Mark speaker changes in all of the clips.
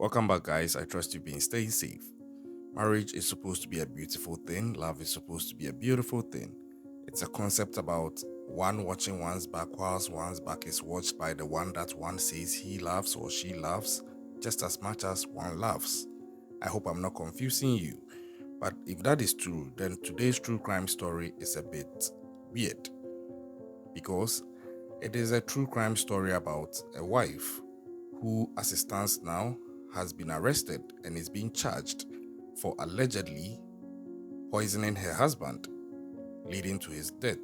Speaker 1: Welcome back, guys. I trust you've been staying safe. Marriage is supposed to be a beautiful thing, love is supposed to be a beautiful thing. It's a concept about one watching one's back whilst one's back is watched by the one that one says he loves or she loves just as much as one loves. I hope I'm not confusing you, but if that is true, then today's true crime story is a bit weird because it is a true crime story about a wife who, as it stands now, has been arrested and is being charged for allegedly poisoning her husband, leading to his death.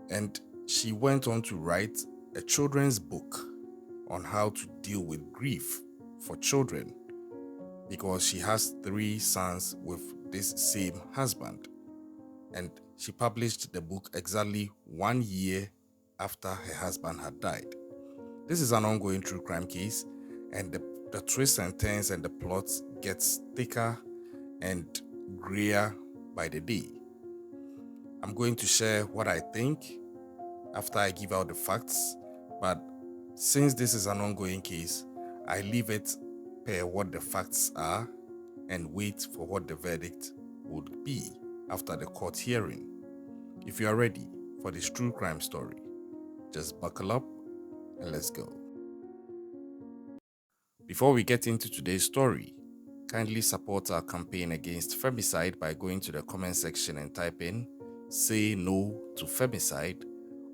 Speaker 1: And she went on to write a children's book on how to deal with grief for children because she has three sons with this same husband. And she published the book exactly 1 year after her husband had died. This is an ongoing true crime case, and the twists and turns and the plots gets thicker and grayer by the day. I'm going to share what I think after I give out the facts, but since this is an ongoing case, I leave it per what the facts are and wait for what the verdict would be after the court hearing. If you are ready for this true crime story, just buckle up and let's go. Before we get into today's story, kindly support our campaign against femicide by going to the comment section and type in "Say No to Femicide"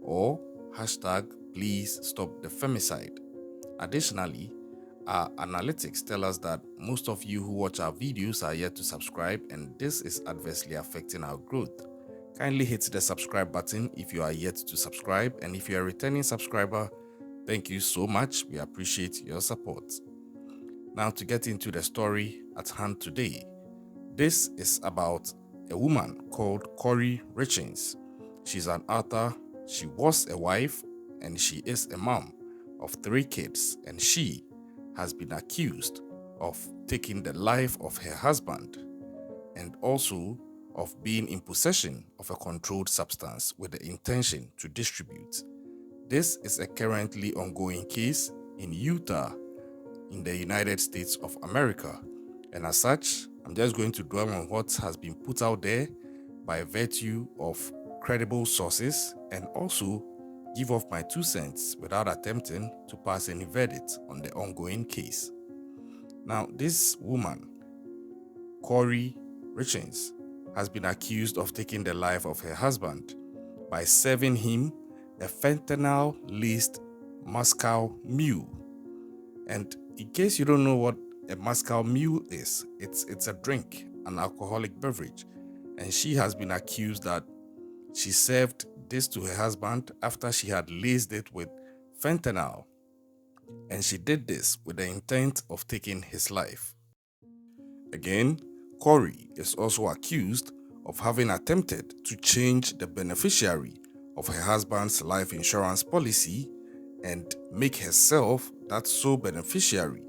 Speaker 1: or hashtag "Please Stop the Femicide." Additionally, our analytics tell us that most of you who watch our videos are yet to subscribe, and this is adversely affecting our growth. Kindly hit the subscribe button if you are yet to subscribe, and if you are a returning subscriber, thank you so much. We appreciate your support. Now, to get into the story at hand today, this is about a woman called Kouri Richins. She's an author, she was a wife, and she is a mom of 3 kids, and she has been accused of taking the life of her husband and also of being in possession of a controlled substance with the intention to distribute. This is a currently ongoing case in Utah in the United States of America. And as such, I'm just going to dwell on what has been put out there by virtue of credible sources and also give off my 2 cents without attempting to pass any verdict on the ongoing case. Now, this woman, Kouri Richins, has been accused of taking the life of her husband by serving him a fentanyl-laced Moscow Mule. And in case you don't know what a Moscow Mule is, it's a drink, an alcoholic beverage. And she has been accused that she served this to her husband after she had laced it with fentanyl. And she did this with the intent of taking his life. Again, Kouri is also accused of having attempted to change the beneficiary of her husband's life insurance policy and make herself that sole beneficiary.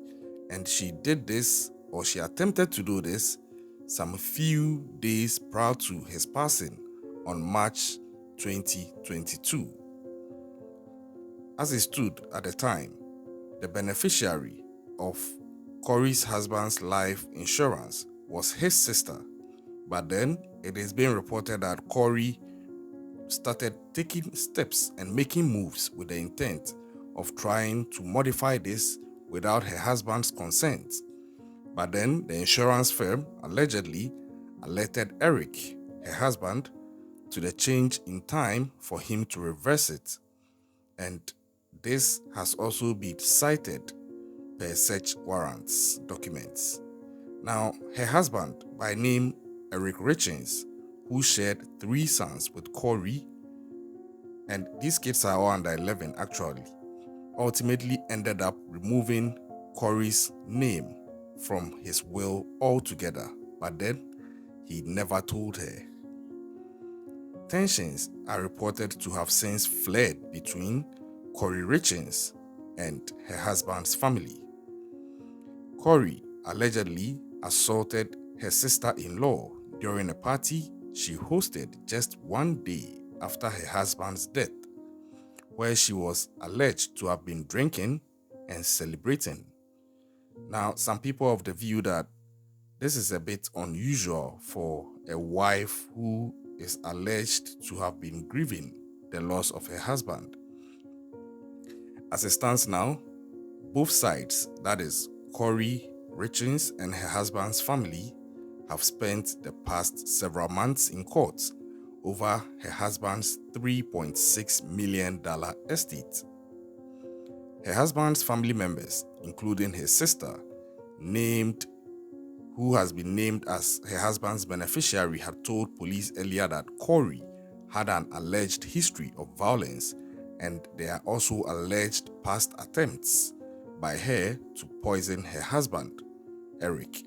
Speaker 1: And she did this, or she attempted to do this, some few days prior to his passing on March 2022. As it stood at the time, the beneficiary of Kouri's husband's life insurance was his sister, but then it is being reported that Kouri started taking steps and making moves with the intent of trying to modify this without her husband's consent. But then the insurance firm allegedly alerted Eric, her husband, to the change in time for him to reverse it. And this has also been cited per search warrants documents. Now, her husband, by name Eric Richins, who shared 3 sons with Kouri, and these kids are all under 11 actually, ultimately ended up removing Kouri's name from his will altogether, but then he never told her. Tensions are reported to have since fled between Kouri Richins and her husband's family. Kouri allegedly assaulted her sister-in-law during a party she hosted just 1 day after her husband's death, where she was alleged to have been drinking and celebrating. Now, some people of the view that this is a bit unusual for a wife who is alleged to have been grieving the loss of her husband. As it stands now, both sides, that is, Kouri Richins and her husband's family, have spent the past several months in court over her husband's $3.6 million estate. Her husband's family members, including his sister, who has been named as her husband's beneficiary, had told police earlier that Kouri had an alleged history of violence, and there are also alleged past attempts by her to poison her husband, Eric.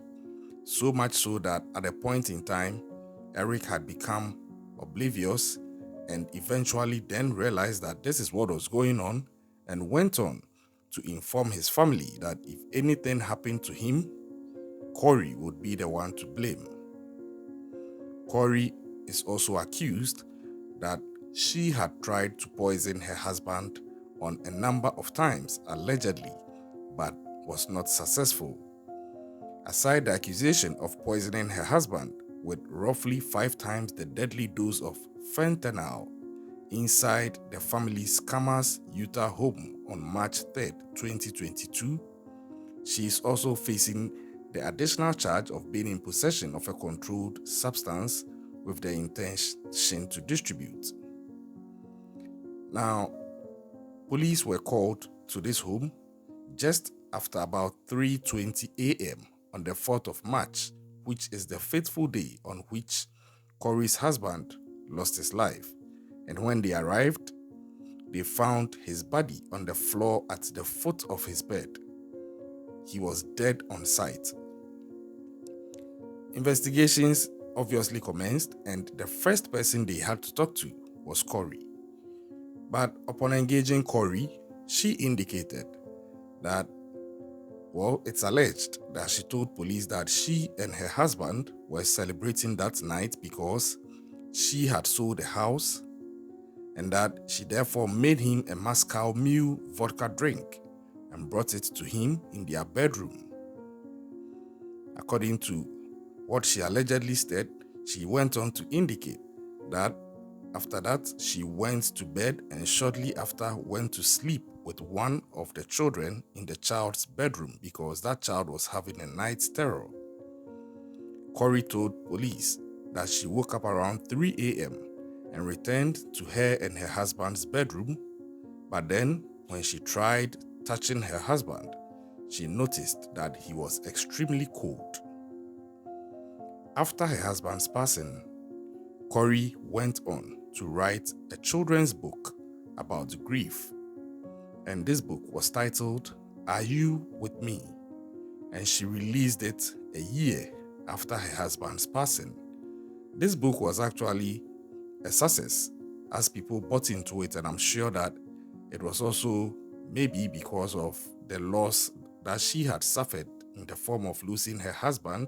Speaker 1: So much so that at a point in time, Eric had become oblivious and eventually then realized that this is what was going on and went on to inform his family that if anything happened to him, Kouri would be the one to blame. Kouri is also accused that she had tried to poison her husband on a number of times, allegedly, but was not successful. Aside the accusation of poisoning her husband with roughly 5 times the deadly dose of fentanyl inside the family's Commerce, Utah home on March 3, 2022, she is also facing the additional charge of being in possession of a controlled substance with the intention to distribute. Now, police were called to this home just after about 3:20 a.m. on the 4th of March, which is the fateful day on which Kouri's husband lost his life. And when they arrived, they found his body on the floor at the foot of his bed. He was dead on sight. Investigations obviously commenced, and the first person they had to talk to was Kouri. But upon engaging Kouri, she indicated that, well, it's alleged that she told police that she and her husband were celebrating that night because she had sold the house and that she therefore made him a Moscow Mule vodka drink and brought it to him in their bedroom. According to what she allegedly said, she went on to indicate that after that, she went to bed and shortly after went to sleep with one of the children in the child's bedroom because that child was having a night's terror. Kouri told police that she woke up around 3 a.m. and returned to her and her husband's bedroom, but then when she tried touching her husband, she noticed that he was extremely cold. After her husband's passing, Kouri went on to write a children's book about grief, and this book was titled Are You With Me? And she released it a year after her husband's passing. This book was actually a success as people bought into it, and I'm sure that it was also maybe because of the loss that she had suffered in the form of losing her husband,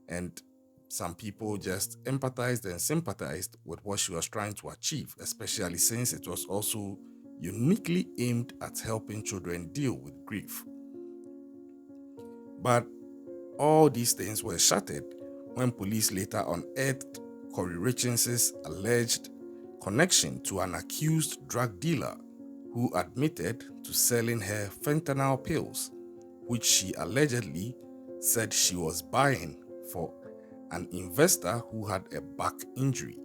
Speaker 1: and some people just empathized and sympathized with what she was trying to achieve, especially since it was also uniquely aimed at helping children deal with grief. But all these things were shattered when police later unearthed Kouri Richins' alleged connection to an accused drug dealer who admitted to selling her fentanyl pills, which she allegedly said she was buying for an investor who had a back injury.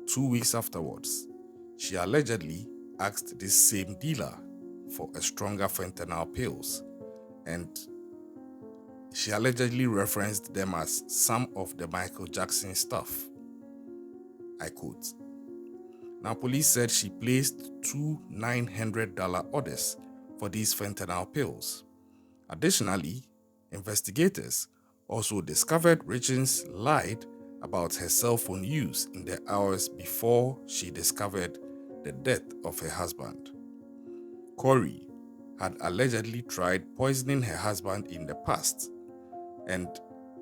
Speaker 1: 2 weeks afterwards, she allegedly asked this same dealer for a stronger fentanyl pills, and she allegedly referenced them as some of the Michael Jackson stuff. I quote. Now, police said she placed 2 $900 orders for these fentanyl pills. Additionally, investigators also discovered Richins lied about her cell phone use in the hours before she discovered the death of her husband. Kouri had allegedly tried poisoning her husband in the past, and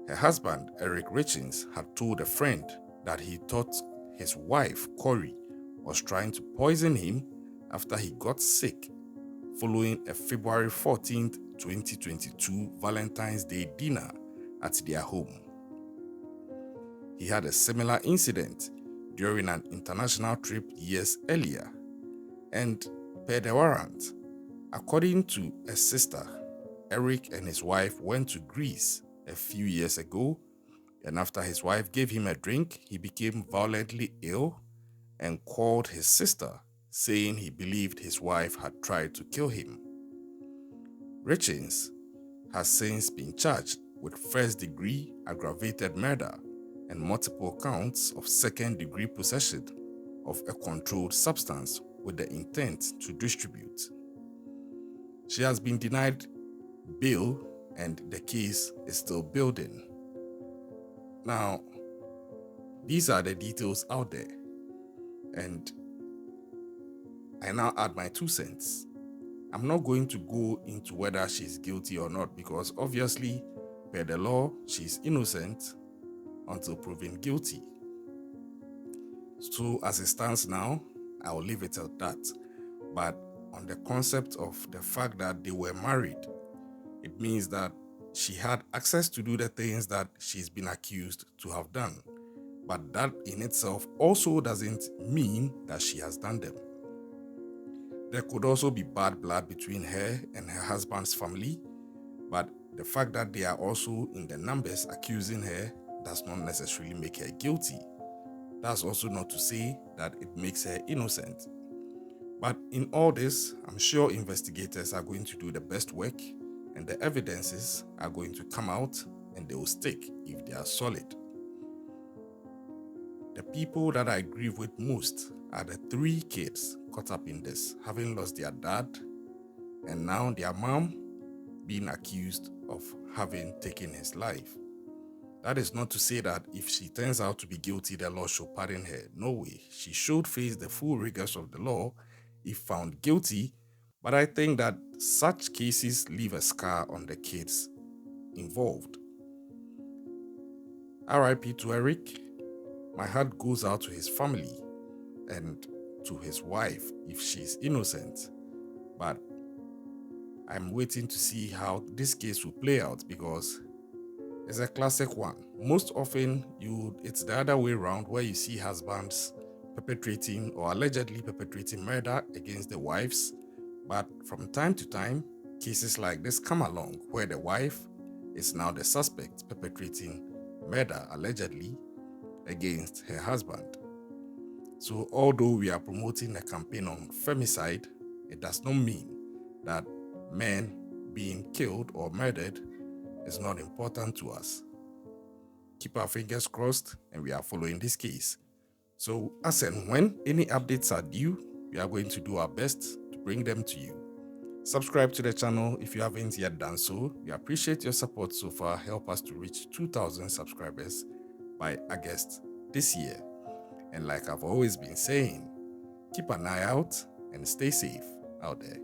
Speaker 1: her husband, Eric Richins, had told a friend that he thought his wife, Kouri, was trying to poison him after he got sick following a February 14, 2022 Valentine's Day dinner at their home. He had a similar incident during an international trip years earlier, and per the warrant, according to a sister, Eric and his wife went to Greece a few years ago, and after his wife gave him a drink, he became violently ill and called his sister, saying he believed his wife had tried to kill him. Richins has since been charged with first-degree aggravated murder and multiple counts of second-degree possession of a controlled substance with the intent to distribute. She has been denied bail and the case is still building. Now, these are the details out there, and I now add my 2 cents. I'm not going to go into whether she's guilty or not because obviously, per the law, she's innocent until proven guilty. So as it stands now, I'll leave it at that. But on the concept of the fact that they were married, it means that she had access to do the things that she's been accused to have done. But that in itself also doesn't mean that she has done them. There could also be bad blood between her and her husband's family, but the fact that they are also in the numbers accusing her does not necessarily make her guilty. That's also not to say that it makes her innocent. But in all this, I'm sure investigators are going to do the best work and the evidences are going to come out and they will stick if they are solid. The people that I grieve with most are the 3 kids caught up in this, having lost their dad and now their mom being accused of having taken his life. That is not to say that if she turns out to be guilty, the law should pardon her. No way. She should face the full rigors of the law if found guilty, but I think that such cases leave a scar on the kids involved. RIP to Eric. My heart goes out to his family and to his wife if she's innocent, but I'm waiting to see how this case will play out because it's a classic one. Most often, it's the other way around where you see husbands perpetrating or allegedly perpetrating murder against the wives, but from time to time, cases like this come along where the wife is now the suspect perpetrating murder allegedly against her husband. So although we are promoting a campaign on femicide, it does not mean that men being killed or murdered is not important to us. Keep our fingers crossed and we are following this case. So as and when any updates are due, we are going to do our best to bring them to you. Subscribe to the channel if you haven't yet done so. We appreciate your support so far. Help us to reach 2,000 subscribers by August this year. And like I've always been saying, keep an eye out and stay safe out there.